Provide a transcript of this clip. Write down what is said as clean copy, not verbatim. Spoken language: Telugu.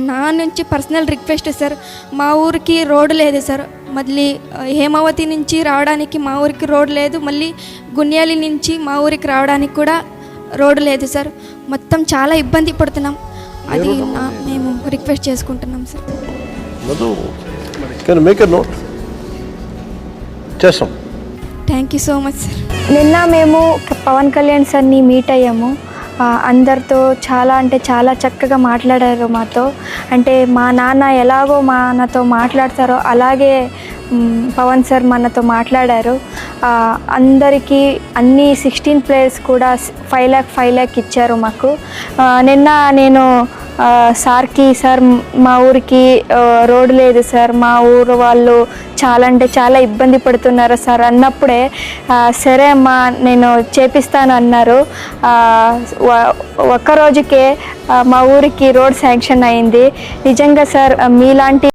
నా నుంచి పర్సనల్ రిక్వెస్ట్ సార్, మా ఊరికి రోడ్డు లేదు సార్. మళ్ళీ హేమావతి నుంచి రావడానికి మా ఊరికి రోడ్డు లేదు, మళ్ళీ గున్యాలి నుంచి మా ఊరికి రావడానికి కూడా రోడ్డు లేదు సార్. మొత్తం చాలా ఇబ్బంది పడుతున్నాం. అది మేము రిక్వెస్ట్ చేసుకుంటున్నాం sir. Thank you so much sir. నిన్న మేము పవన్ కళ్యాణ్ సార్ని మీట్ అయ్యాము. అందరితో చాలా అంటే చాలా చక్కగా మాట్లాడారు మాతో. అంటే మా నాన్న ఎలాగో మనతో మాట్లాడతారో అలాగే పవన్ సార్ మనతో మాట్లాడారు. అందరికీ అన్ని 16 ప్లేయర్స్ కూడా 5 lakh ఇచ్చారు మాకు. నిన్న నేను సార్కి, సార్ మా ఊరికి రోడ్డు లేదు సార్, మా ఊరు వాళ్ళు చాలా అంటే చాలా ఇబ్బంది పడుతున్నారు సార్ అన్నప్పుడే సరే అమ్మా నేను చేపిస్తాను అన్నారు. ఒక్కరోజుకే మా ఊరికి రోడ్ శాంక్షన్ అయింది. నిజంగా సార్ మీలాంటి